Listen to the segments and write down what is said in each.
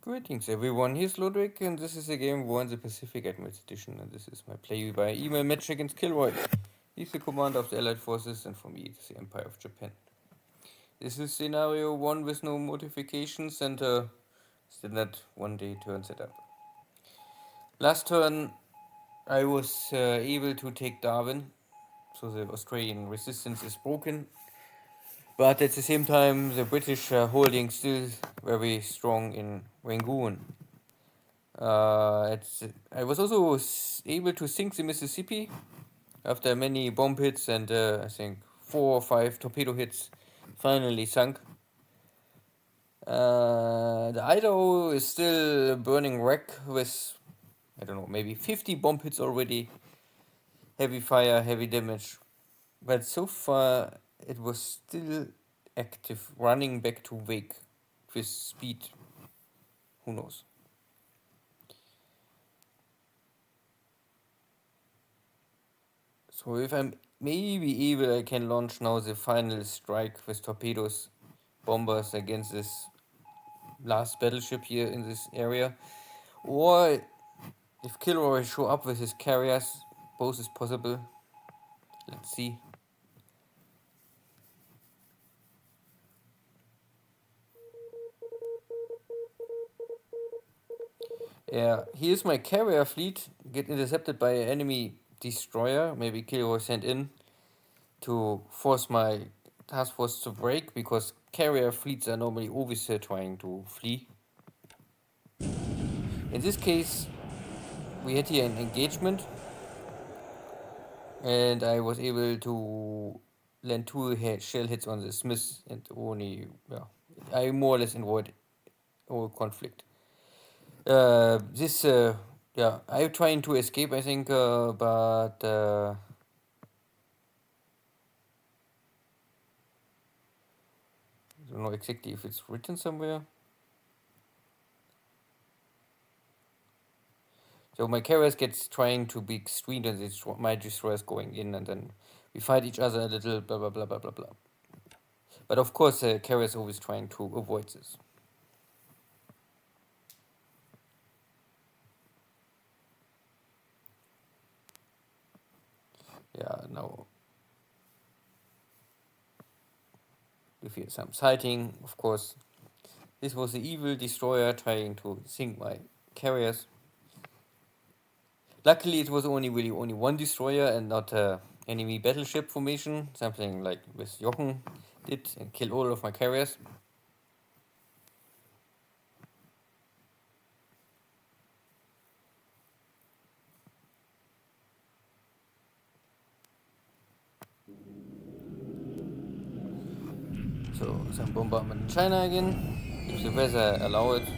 Greetings everyone, here's Lodrik and this is a game War in the Pacific Admirals Edition, and this is my play by email match against KilRoy. He's the commander of the Allied forces and for me it's the Empire of Japan. This is scenario 1 with no modifications and still not one day turn setup. Last turn I was able to take Darwin, so the Australian resistance is broken. But at the same time, the British are holding still very strong in Rangoon. I was also able to sink the Mississippi after many bomb hits and I think 4 or 5 torpedo hits finally sunk. The Idaho is still burning wreck with, I don't know, maybe 50 bomb hits already. Heavy fire, heavy damage. But so far it was still active, running back to Wake with speed. Who knows? So if I'm maybe able, I can launch now the final strike with torpedoes, bombers against this last battleship here in this area. Or if KilRoy show up with his carriers, both is possible. Let's see. Yeah, here's my carrier fleet, get intercepted by an enemy destroyer. Maybe KilRoy sent in to force my task force to break, because carrier fleets are normally always trying to flee. In this case, we had here an engagement, and I was able to land 2 shell hits on the Smith, and only, I more or less avoid all conflict. I'm trying to escape, I think, but I don't know exactly if it's written somewhere. So my carriers gets trying to be screened and my destroyers going in, and then we fight each other a little, blah blah blah blah blah blah. But of course, carriers always trying to avoid this. Yeah, now we feel some sighting, of course. This was the evil destroyer trying to sink my carriers. Luckily, it was only one destroyer and not enemy battleship formation, something like with Jochen did and killed all of my carriers. So some bombardment in China again, if the weather allow it.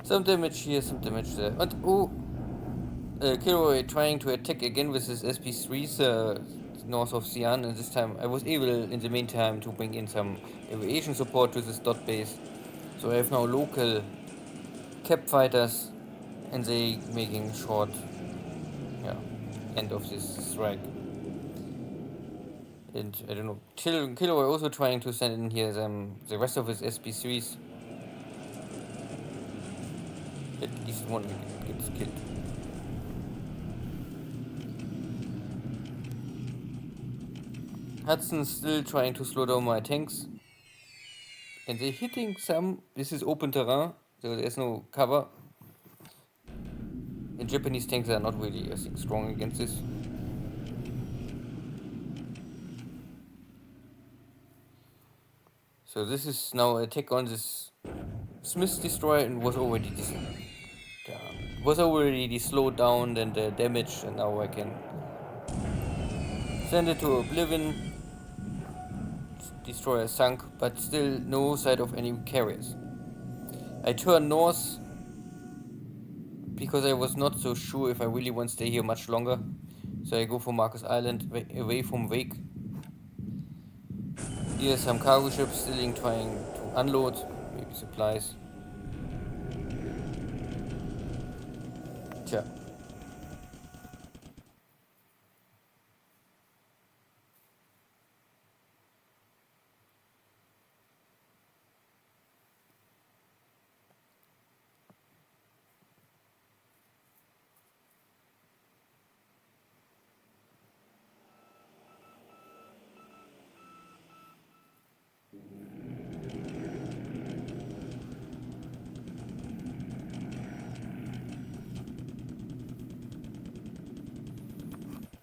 Some damage here, some damage there. And KilRoy trying to attack again with his SP3s north of Xi'an, and this time I was able in the meantime to bring in some aviation support to this dot base. So I have now local cap fighters, and they making short end of this strike. And I don't know, KilRoy also trying to send in here the rest of his SP3s. At least one gets killed. Hudson's still trying to slow down my tanks. And they're hitting some. This is open terrain, so there's no cover. And Japanese tanks are not really, I think, strong against this. So this is now attack on this Smith destroyer, and was already slowed down and damaged, and now I can send it to oblivion. destroyer sunk, but still no sight of any carriers. I turn north because I was not so sure if I really want to stay here much longer. So I go for Marcus Island, away from Wake. Here some cargo ships still trying to unload, maybe supplies. Tja.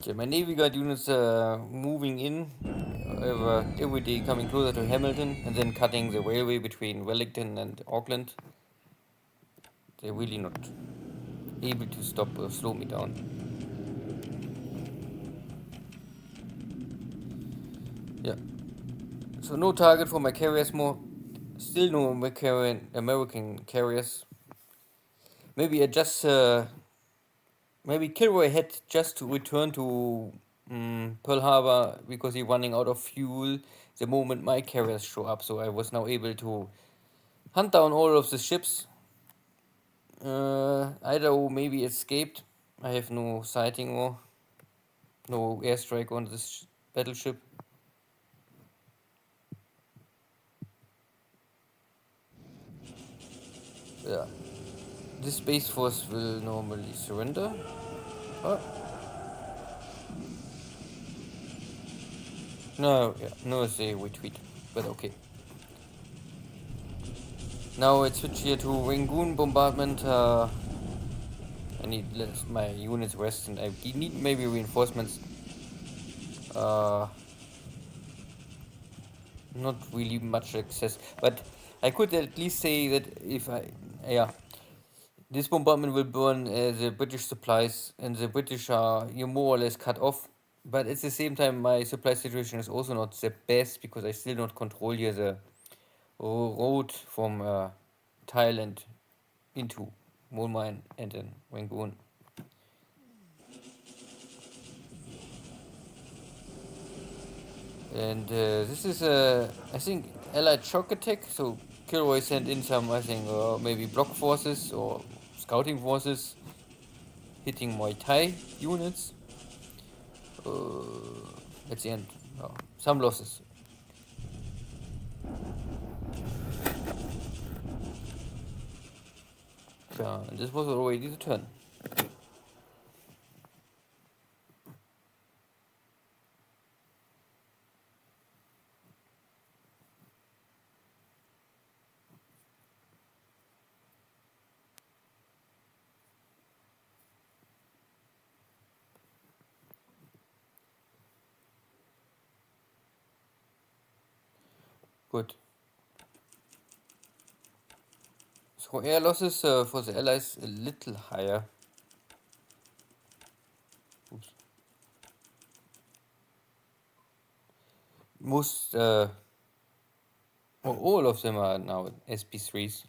Okay, my Navy Guard units are moving in, every day coming closer to Hamilton and then cutting the railway between Wellington and Auckland. They're really not able to stop or slow me down. Yeah. So no target for my carriers more. Still no American carriers. Maybe I just maybe KilRoy had just to return to Pearl Harbor because he's running out of fuel the moment my carriers show up. So I was now able to hunt down all of the ships. Either maybe escaped. I have no sighting or no airstrike on this battleship. Yeah. This Space Force will normally surrender. Oh. No, yeah, no, they retreat, but okay. Now it's switch here to Rangoon bombardment. I need my units rest and I need maybe reinforcements. Not really much access, but I could at least say that if this bombardment will burn the British supplies, and the British are more or less cut off. But at the same time, my supply situation is also not the best because I still not control here the road from Thailand into Mumbai and then Rangoon. And this is I think Allied shock attack. So KilRoy sent in some, I think, maybe block forces or scouting forces hitting Muay Thai units. At the end, some losses. Yeah, and this was already the turn. Good. So air losses for the Allies a little higher. Oops. Most, all of them are now SP3s,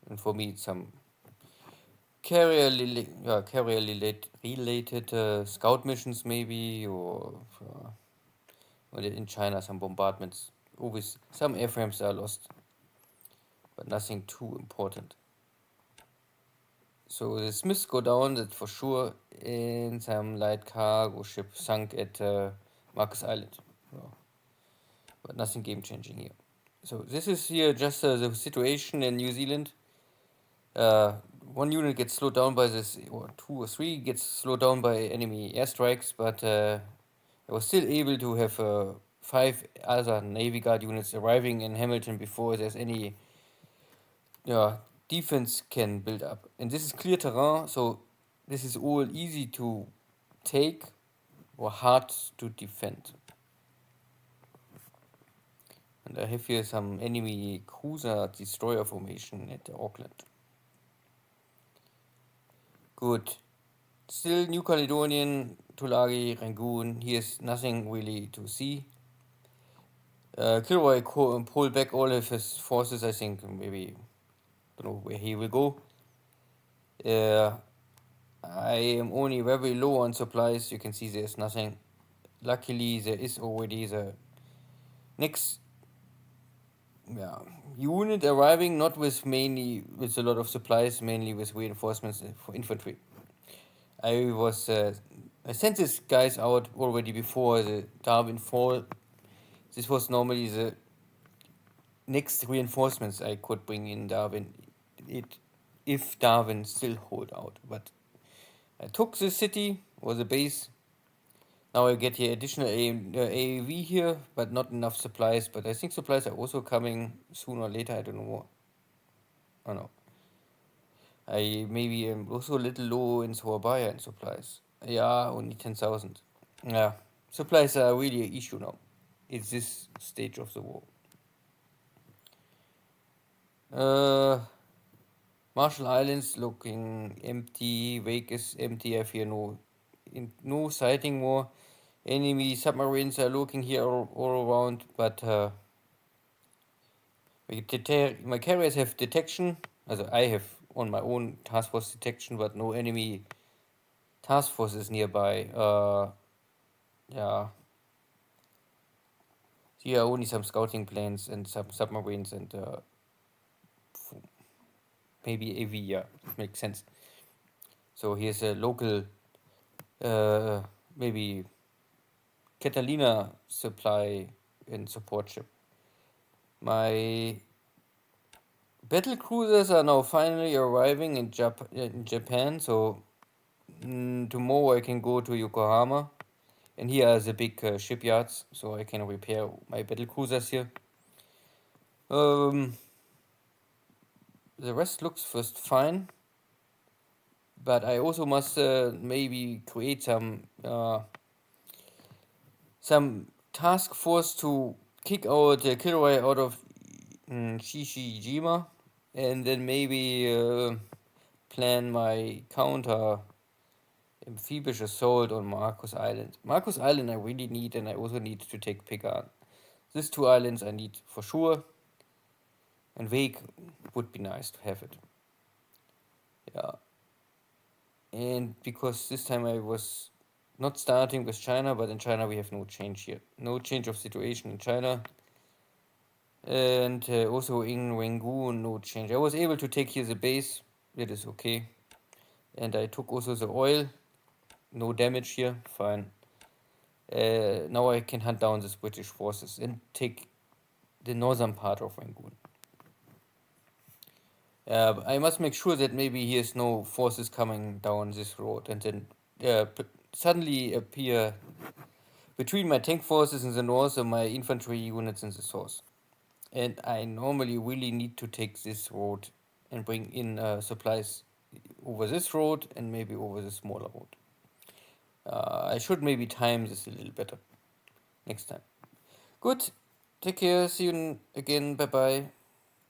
and for me it's some carrier related scout missions maybe, or in China some bombardments. Always some airframes are lost, but nothing too important. So the Smiths go down, that's for sure, and some light cargo ship sunk at Marcus Island. But nothing game changing here. So this is here just the situation in New Zealand. One unit gets slowed down by this, or two or three gets slowed down by enemy airstrikes, but I was still able to have 5 other Navy Guard units arriving in Hamilton before there's any defense can build up. And this is clear terrain, so this is all easy to take or hard to defend. And I have here some enemy cruiser destroyer formation at Auckland. Good. Still New Caledonian, Tulagi, Rangoon. Here's nothing really to see. KilRoy pulled back all of his forces, I think, maybe, don't know where he will go. I am only very low on supplies, you can see there's nothing. Luckily, there is already the next unit arriving, not with mainly with a lot of supplies, mainly with reinforcements for infantry. I sent these guys out already before the Darwin fall. This was normally the next reinforcements I could bring in Darwin, if Darwin still hold out. But I took the city or the base. Now I get here additional AAV here, but not enough supplies. But I think supplies are also coming sooner or later. I don't know what. Oh no. I maybe am also a little low in Surabaya in supplies. Yeah, only 10,000. Yeah, supplies are really an issue now. It's this stage of the war. Marshall Islands looking empty. Wake is empty. I fear no sighting more. Enemy submarines are looking here all around, but my carriers have detection. Also I have on my own task force detection, but no enemy task forces nearby. Yeah. Here are only some scouting planes and some submarines and maybe AV. Yeah, makes sense. So here's a local, maybe Catalina supply and support ship. My battle cruisers are now finally arriving in Japan, so tomorrow I can go to Yokohama, and here are the big shipyards, so I can repair my battle cruisers here. The rest looks first fine, but I also must maybe create some task force to kick out KilRoy out of Shishijima, and then maybe plan my counter amphibious assault on Marcus Island. Marcus Island I really need, and I also need to take Pican. These two islands I need for sure, and Wake would be nice to have it. Yeah. And because this time I was not starting with China, but in China we have no change here. No change of situation in China. And also in Rangoon, no change. I was able to take here the base, that is okay. And I took also the oil, no damage here, fine. Now I can hunt down these British forces and take the northern part of Rangoon. I must make sure that maybe here's no forces coming down this road and then suddenly appear between my tank forces in the north and my infantry units in the south. And I normally really need to take this road and bring in supplies over this road and maybe over the smaller road. I should maybe time this a little better next time. Good. Take care. See you again. Bye bye.